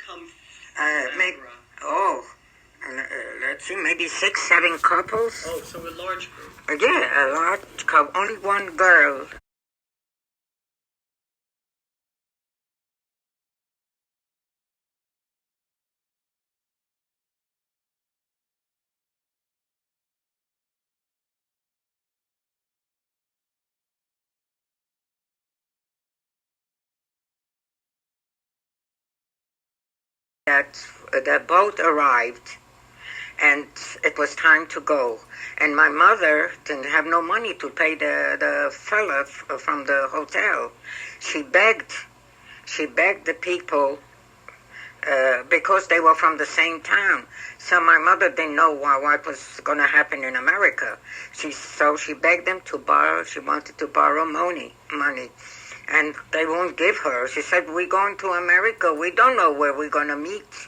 come maybe, let's see, maybe 6, 7 couples. Oh, so a large group. Yeah, a large couple. Only one girl. That the boat arrived, and it was time to go. And my mother didn't have no money to pay the fella from the hotel. She begged the people because they were from the same town. So my mother didn't know what was going to happen in America. So she begged them to borrow. She wanted to borrow money. And they won't give her. She said, we're going to America. We don't know where we're going to meet.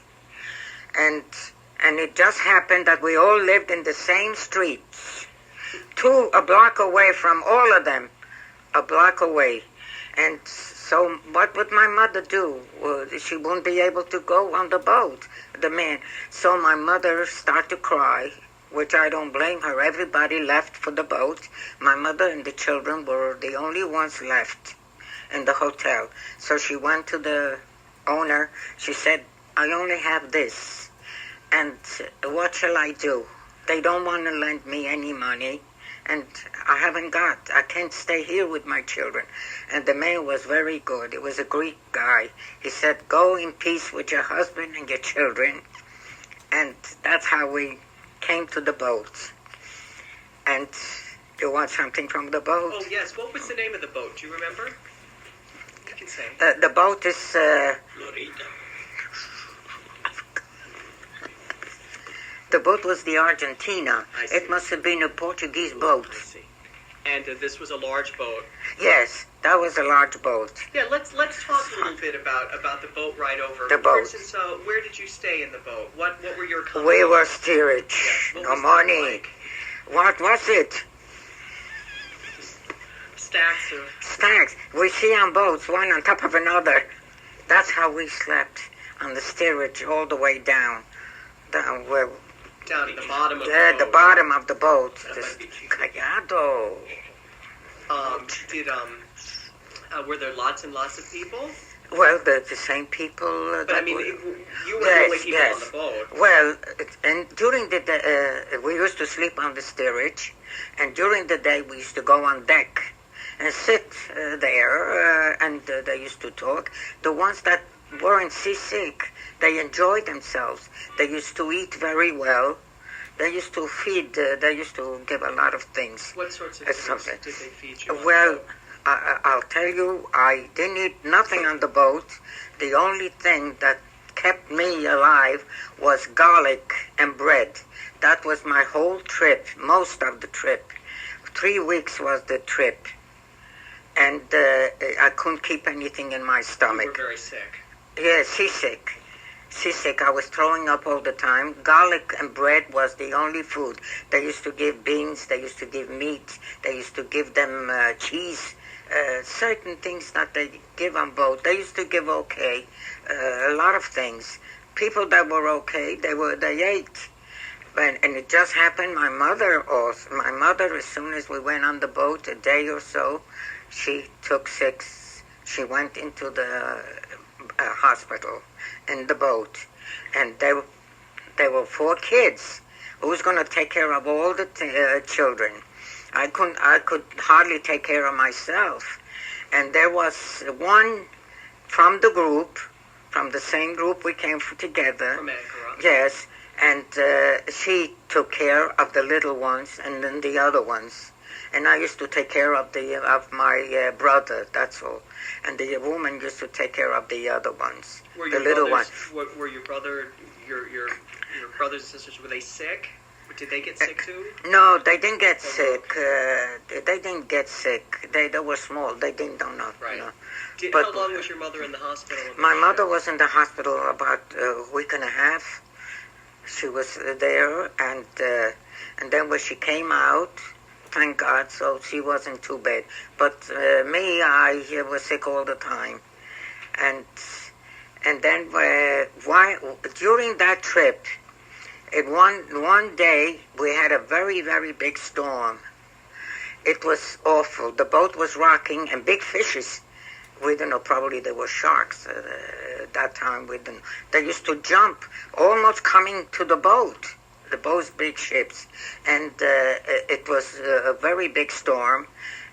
And it just happened that we all lived in the same streets, a block away from all of them, a block away. And so what would my mother do? She wouldn't be able to go on the boat, the man. So my mother started to cry, which I don't blame her. Everybody left for the boat. My mother and the children were the only ones left in the hotel. So she went to the owner. She said, I only have this, and what shall I do? They don't want to lend me any money, and I can't stay here with my children. And the man was very good. It was a Greek guy. He said, go in peace with your husband and your children. And that's how we came to the boat. And you want something from the boat? Oh, yes. What was the name of the boat? Do you remember? You can say. The boat is... Florida. The boat was the Argentina. It must have been a Portuguese boat. I see. And this was a large boat. Yes, that was a large boat. Yeah, let's talk a little bit about the boat ride over. The boat. For instance, where did you stay in the boat? What were your accommodations? We were steerage. Yes. No money. Like? What was it? Stacks. We see on boats, one on top of another. That's how we slept on the steerage all the way down where. Down at the bottom of the boat. The bottom of the boat. Just callado. Were there lots and lots of people? Well, the same people. But I mean, you were the only people on the boat. Well, and during the day, we used to sleep on the steerage, and during the day we used to go on deck and sit there, and they used to talk. The ones that weren't seasick, they enjoyed themselves. They used to eat very well. They used to feed, they used to give a lot of things. What sorts of things did they feed you? Well, I'll tell you, I didn't eat nothing on the boat. The only thing that kept me alive was garlic and bread. That was my whole trip, most of the trip. 3 weeks was the trip. And I couldn't keep anything in my stomach. You were very sick. Yeah, seasick. I was throwing up all the time. Garlic and bread was the only food. They used to give beans, they used to give meat, they used to give them cheese, certain things that they give on boat. They used to give okay, a lot of things. People that were okay, they ate. And it just happened, my mother, as soon as we went on the boat, a day or so, she took sick. She went into the hospital in the boat, and there were 4 kids. Who's going to take care of all the children? I could hardly take care of myself. And there was one from the group, from the same group we came together. From Ankara. Yes, and she took care of the little ones and then the other ones. And I used to take care of my brother, that's all. And the woman used to take care of the other ones, the little ones. Were your brothers and sisters, were they sick? Did they get sick too? No, they didn't get sick. They didn't get sick. They were small. They didn't know. Right. But how long was your mother in the hospital? My mother was in the hospital about a week and a half. She was there, and then when she came out, thank God, so she wasn't too bad. But me, I was sick all the time, and And then during that trip, one day we had a very, very big storm. It was awful. The boat was rocking, and big fishes, we don't know, probably there were sharks at that time. They used to jump, almost coming to the boat's big ships. And it was a very big storm,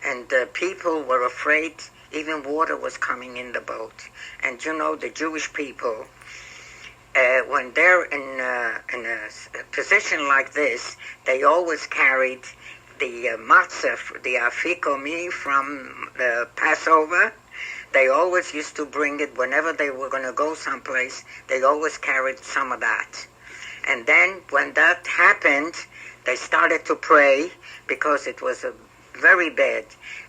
and people were afraid. Even water was coming in the boat. And you know, the Jewish people, when they're in a position like this, they always carried the matzah, the afikomi from the Passover. They always used to bring it whenever they were going to go someplace. They always carried some of that. And then when that happened, they started to pray because it was very bad.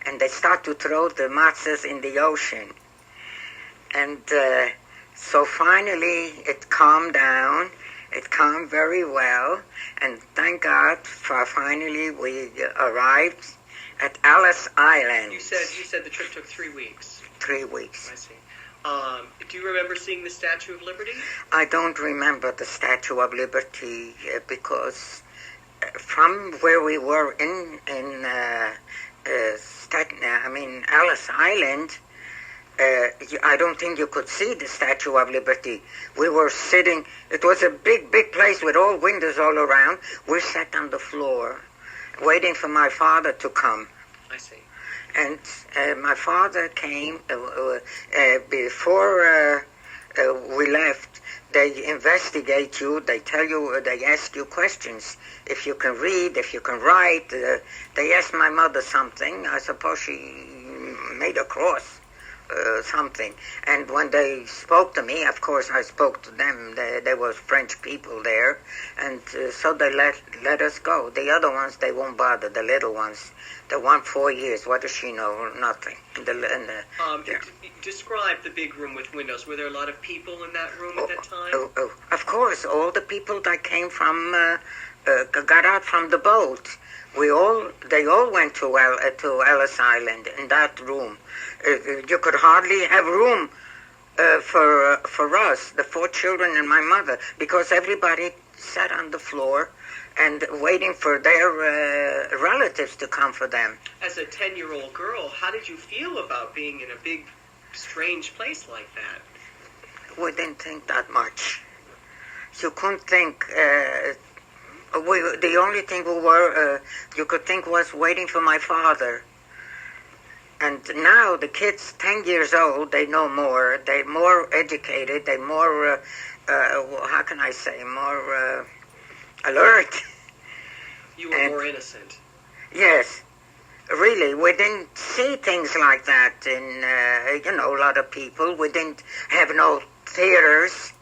And they started to throw the matzahs in the ocean. And so finally it calmed down. It calmed very well. And thank God for finally we arrived at Ellis Island. You said the trip took 3 weeks. 3 weeks. I see. Do you remember seeing the Statue of Liberty? I don't remember the Statue of Liberty because from where we were in Ellis Island, I don't think you could see the Statue of Liberty. We were sitting, it was a big, big place with all windows all around. We sat on the floor waiting for my father to come. I see. And my father came before we left. They investigate you. They tell you. They ask you questions. If you can read, if you can write. They asked my mother something. I suppose she made a cross, something. And when they spoke to me, of course, I spoke to them. There was French people there, and so they let us go. The other ones, they won't bother. The little ones. The one 4 years, what does she know? Nothing. Describe the big room with windows. Were there a lot of people in that room at that time? Of course, all the people that came from, got out from the boat. They all went to Ellis Island in that room. You could hardly have room for us, the 4 children and my mother, because everybody sat on the floor and waiting for their relatives to come for them. As a 10-year-old girl, how did you feel about being in a big, strange place like that? We didn't think that much. You couldn't think. The only thing you could think was waiting for my father. And now the kids, 10 years old, they know more. They're more educated. They're more, how can I say, more alert. You were more innocent. Yes. Really, we didn't see things like that in, a lot of people. We didn't have no theaters.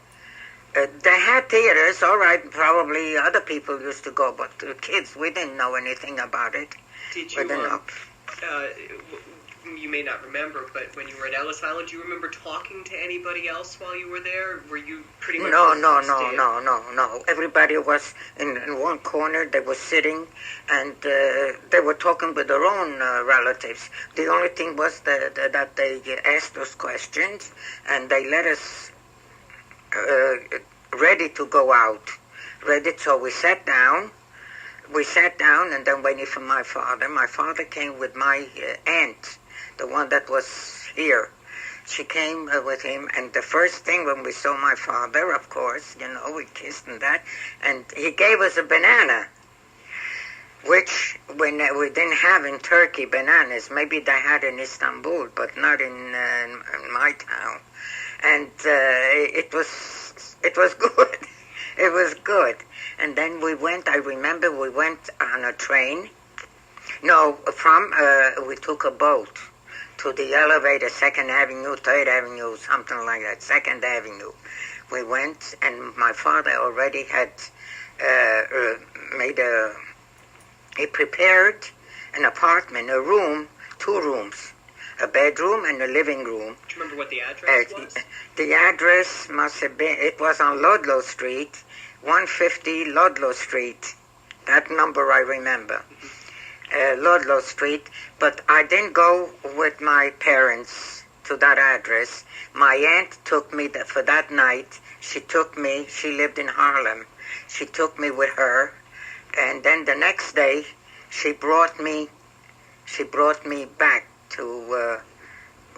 They had theaters, all right, probably other people used to go, but the kids, we didn't know anything about it. Did you, you may not remember, but when you were at Ellis Island, do you remember talking to anybody else while you were there? Were you pretty much... No. Everybody was in one corner. They were sitting, and they were talking with their own relatives. The only thing was that they asked us questions, and they let us ready to go out. So we sat down, and then waiting for my father. My father came with my aunt, the one that was here. She came with him, and the first thing when we saw my father, of course, we kissed and that, and he gave us a banana, which when we didn't have in Turkey bananas. Maybe they had in Istanbul, but not in my town. And it was good. It was good. And then I remember we went on a train. No, we took a boat to the elevator, 2nd Avenue, 3rd Avenue, something like that, 2nd Avenue. We went, and my father already had he prepared an apartment, a room, 2 rooms, a bedroom and a living room. Do you remember what the address was? The address must have been, it was on Ludlow Street, 150 Ludlow Street. That number I remember. Ludlow Street, but I didn't go with my parents. to that address. My aunt took me for that night. She took me. She lived in Harlem. She took me with her, and then the next day, she brought me back to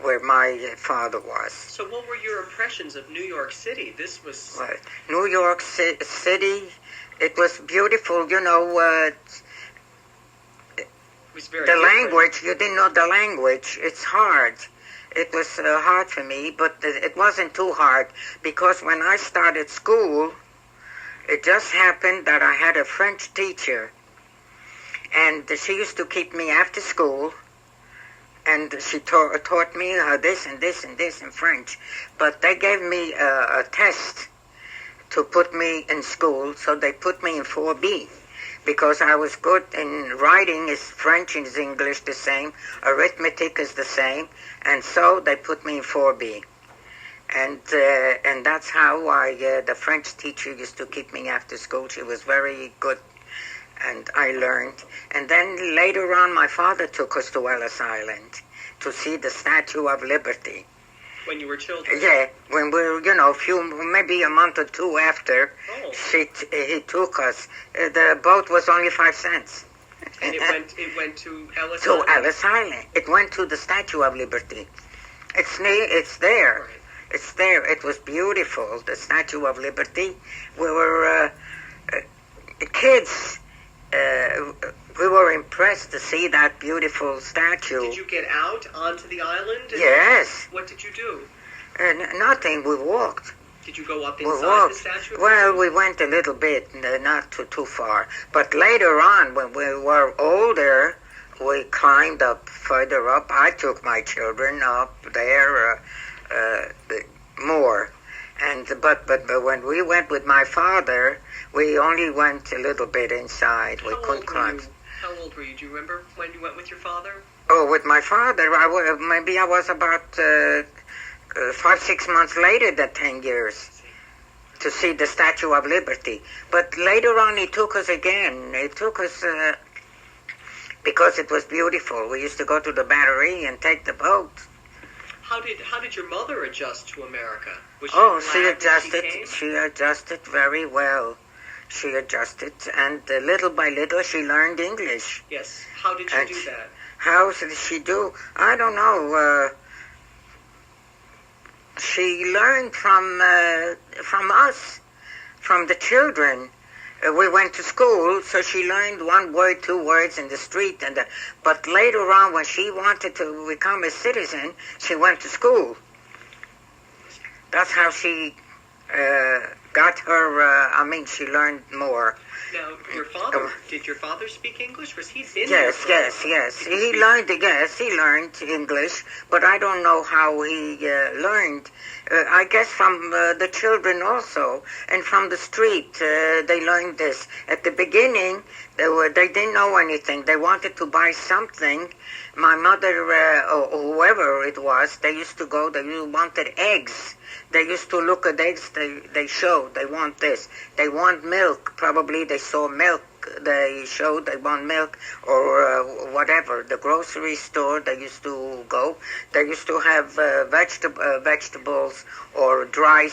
where my father was. So what were your impressions of New York City? This was... Well, New York City, it was beautiful, you know. It was very the different. language, you didn't know the language. It's hard. It was hard for me, but it wasn't too hard, because when I started school, it just happened that I had a French teacher, and she used to keep me after school, and she taught me this and this and this in French. But they gave me a test to put me in school, so they put me in 4B, because I was good in writing. Is French and is English the same, arithmetic is the same, and so they put me in 4B. And that's how the French teacher used to keep me after school. She was very good, and I learned. And then later on, my father took us to Ellis Island to see the Statue of Liberty. When you were children? Yeah, when we were, maybe a month or two after, he took us. The boat was only 5 cents. And it went to Ellis to Island? Ellis Island. It went to the Statue of Liberty. It's there. Right. It's there. It was beautiful, the Statue of Liberty. We were kids. We were impressed to see that beautiful statue. Did you get out onto the island? Yes. What did you do? Nothing. We walked. Did you go up We inside walked. the statue? Well, we went a little bit, not too far. But later on, when we were older, we climbed up further up. I took my children up there more. But when we went with my father, we only went a little bit inside. We couldn't climb. How old were you? Do you remember when you went with your father? Oh, with my father, maybe I was about 5-6 months later than 10 years to see the Statue of Liberty. But later on, he took us again. He took us because it was beautiful. We used to go to the Battery and take the boat. How did your mother adjust to America? Was she She glad that adjusted. she came? She adjusted very well. She adjusted, and little by little, she learned English. Yes. How did she do that? How did she do? I don't know. She learned from us, from the children. We went to school, so she learned 1 word, 2 words in the street. But later on, when she wanted to become a citizen, she went to school. That's how she got her. She learned more. Now, did your father speak English? Was he been Yes. He learned English, but I don't know how he learned. I guess from the children also, and from the street, they learned this. At the beginning, they didn't know anything. They wanted to buy something. My mother, or whoever it was, they used to go. They wanted eggs. They used to look at eggs. They showed they want this. They want milk. Probably they saw milk. They showed they want milk or whatever. The grocery store they used to go. They used to have vegetables or dry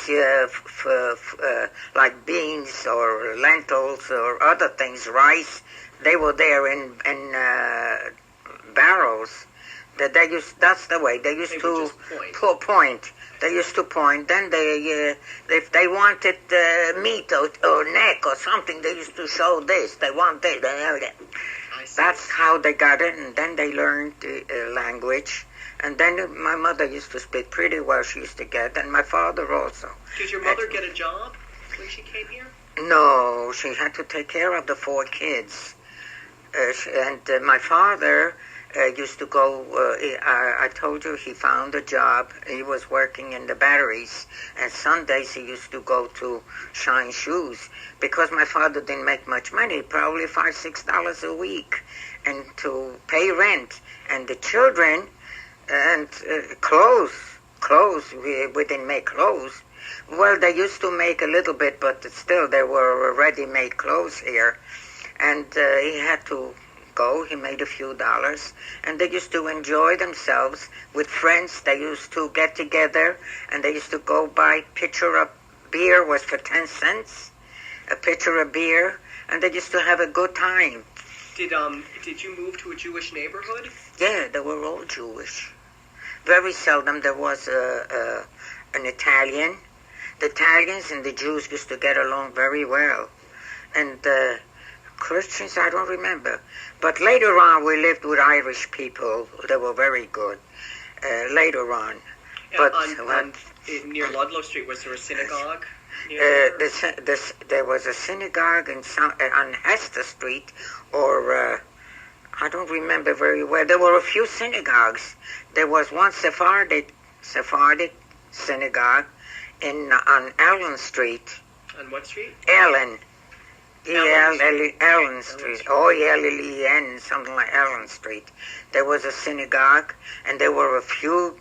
like beans or lentils or other things, rice. They were there in barrels. That's the way they used to point. They used to point. Then if they wanted meat or neck or something, they used to show this. They want this. That's how they got it. And then they learned the language. And then my mother used to speak pretty well. She used to get, and my father also. Did your mother get a job when she came here? No, she had to take care of the 4 kids. My father used to go, I told you he found a job. He was working in the Batteries, and Sundays he used to go to shine shoes because my father didn't make much money, probably $5-6 a week, and to pay rent. And the children, and clothes, we didn't make clothes. Well, they used to make a little bit, but still there were ready-made clothes here. And he had to go. He made a few dollars, and they used to enjoy themselves with friends. They used to get together, and they used to go buy pitcher of beer was for 10 cents, a pitcher of beer, and they used to have a good time. Did you move to a Jewish neighborhood? Yeah, they were all Jewish. Very seldom there was an Italian. The Italians and the Jews used to get along very well. And Christians, I don't remember. But later on, we lived with Irish people. They were very good. Later on. Yeah, near Ludlow Street, was there a synagogue? There was a synagogue on Hester Street, or I don't remember very well. There were a few synagogues. There was one Sephardic synagogue on Allen Street. On what street? Allen. Allen Street. O-E-L-L-E-N, something like Allen Street. There was a synagogue, and there were a few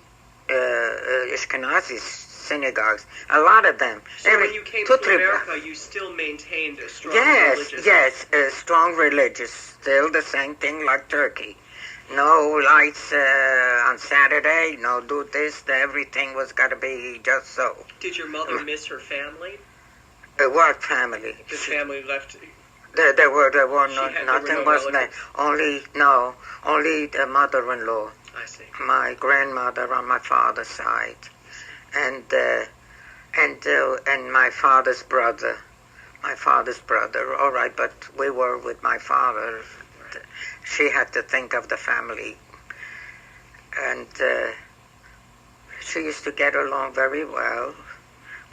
Ashkenazi synagogues. A lot of them. So when you came to America, you still maintained a strong religious... Yes, strong religious. Still the same thing like Turkey. No lights on Saturday, no do this, everything was got to be just so. Did your mother miss her family? What family? The family left... There were nothing was left. Only the mother-in-law. I see. My grandmother on my father's side, and my father's brother. All right, but we were with my father. She had to think of the family, and she used to get along very well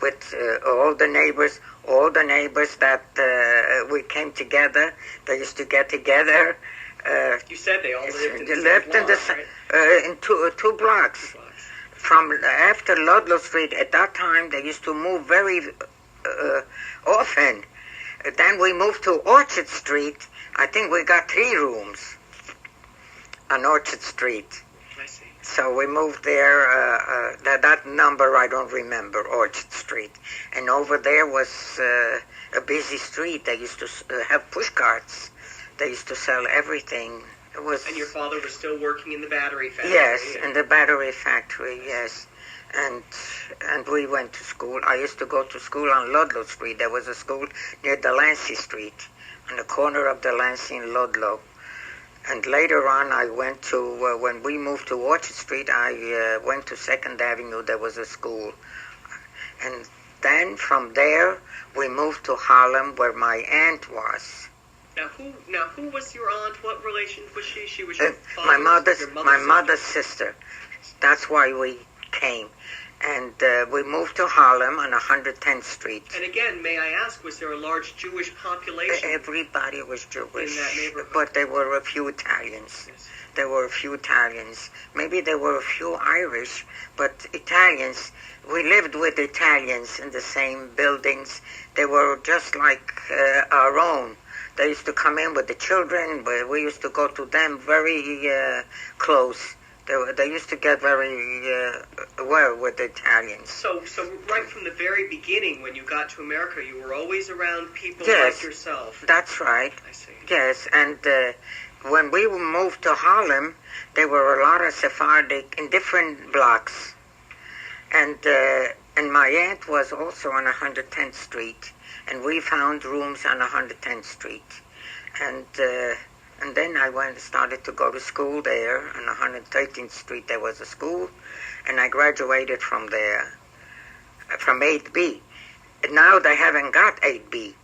with all the neighbors. All the neighbors that we came together, they used to get together. You said they all lived in the same block, right? In two blocks. From after Ludlow Street, at that time, they used to move very often. Then we moved to Orchard Street. I think we got 3 rooms on Orchard Street. I see. So we moved there. That number I don't remember, Orchard Street. And over there was a busy street. They used to have push carts. They used to sell everything. It was. And your father was still working in the battery factory? Yes, in the battery factory, yes. And we went to school. I used to go to school on Ludlow Street. There was a school near Delancey Street, on the corner of Delancey and Ludlow. And later on, I went to, when we moved to Orchard Street, I went to 2nd Avenue. There was a school. And then from there, we moved to Harlem, where my aunt was. Now who was your aunt? What relation was she? She was your my mother's sister. That's why we came. And we moved to Harlem on 110th Street. And again, may I ask, was there a large Jewish population? Everybody was Jewish. In that neighborhood? But there were a few Italians. Yes. There were a few Italians. Maybe there were a few Irish, but Italians, we lived with Italians in the same buildings. They were just like our own. They used to come in with the children, but we used to go to them very close. They used to get very well with the Italians. So right from the very beginning, when you got to America, you were always around people like yourself. That's right. I see. Yes, and when we moved to Harlem, there were a lot of Sephardic in different blocks. And my aunt was also on 110th Street, and we found rooms on 110th Street. And then I started to go to school there. On 113th Street there was a school, and I graduated from there, from 8B. Now they haven't got 8B.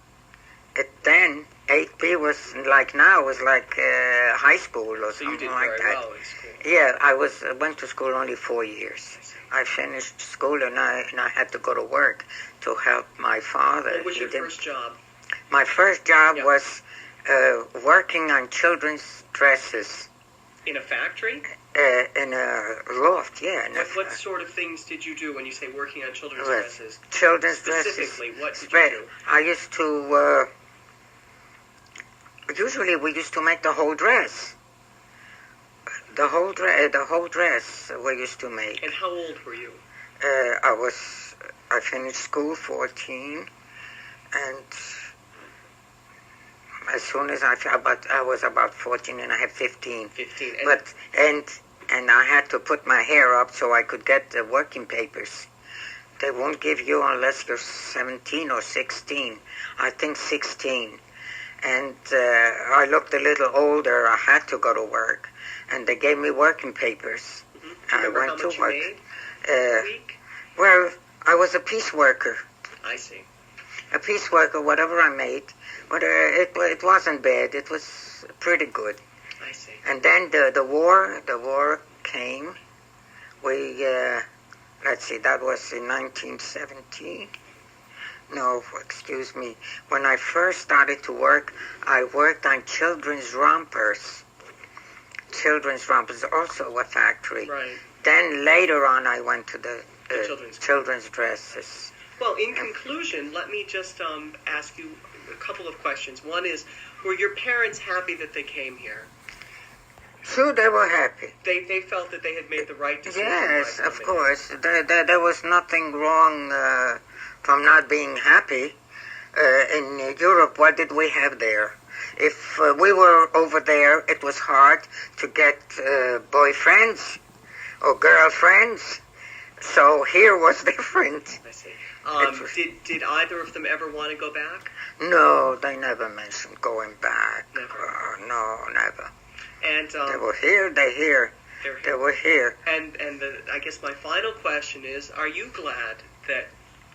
Then 8B was like now, was like high school or something like that. So you did very well in school. Yeah, I went to school only 4 years. I finished school and I had to go to work to help my father. What was your first job? My first job was working on children's dresses. In a factory? In a loft, yeah. What sort of things did you do when you say working on children's dresses? Children's dresses. Specifically, what did you do? I used to, usually we used to make the whole dress. The whole dress we used to make. And how old were you? I finished school 14, and As soon as I was about 14 and a half, 15. 15. And I had to put my hair up so I could get the working papers. They won't give you unless you're 17 or 16. I think 16. And I looked a little older. I had to go to work. And they gave me working papers. Mm-hmm. I went to work. You made a week? Well, I was a piece worker. I see. A piece worker, whatever I made. But it wasn't bad. It was pretty good. I see. And then the war came. We, let's see, that was in 1917. No, excuse me. When I first started to work, I worked on children's rompers. Children's rompers, also a factory. Right. Then later on, I went to the children's dresses. Well, in conclusion, let me just ask you a couple of questions. One is, were your parents happy that they came here? Sure, they were happy. They felt that they had made the right decision. Yes, of course. There was nothing wrong from not being happy. In Europe, what did we have there? If we were over there, it was hard to get boyfriends or girlfriends. So here was different. I see. Did either of them ever want to go back? No, they never mentioned going back. Never. No, never. And they were here. They were here. And I guess my final question is: are you glad that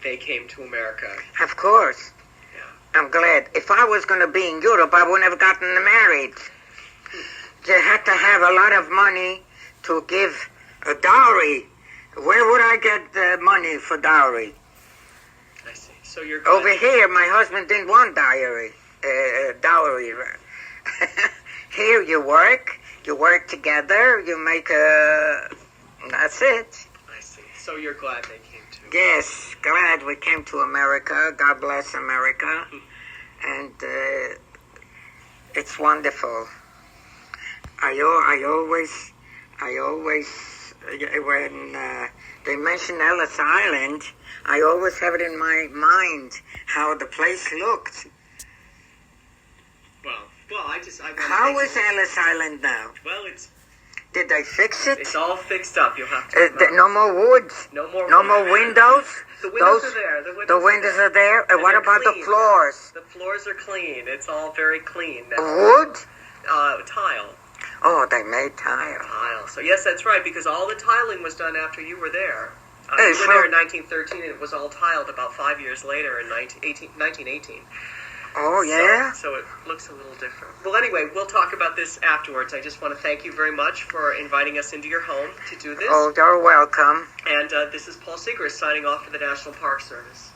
they came to America? Of course. Yeah. I'm glad. If I was going to be in Europe, I wouldn't have gotten married. You had to have a lot of money to give a dowry. Where would I get the money for dowry? I see. So you're glad. Over here, my husband didn't want dowry. Here you work together, you make that's it. I see. So you're glad they came to. Yes, glad we came to America. God bless America. And it's wonderful. I always, when they mention Ellis Island, I always have it in my mind how the place looked. Well, how is Ellis Island now? Well, did they fix it? It's all fixed up. You'll have to. No more woods. No more windows. The windows are there. The windows are there. And what about clean. The floors? The floors are clean. It's all very clean now. Wood? Tile. Oh, they made tile. Tile. So yes, that's right, because all the tiling was done after you were there. You were there in 1913, and it was all tiled about 5 years later in 1918. Oh, yeah? So it looks a little different. Well, anyway, we'll talk about this afterwards. I just want to thank you very much for inviting us into your home to do this. Oh, you're welcome. And this is Paul Segrist signing off for the National Park Service.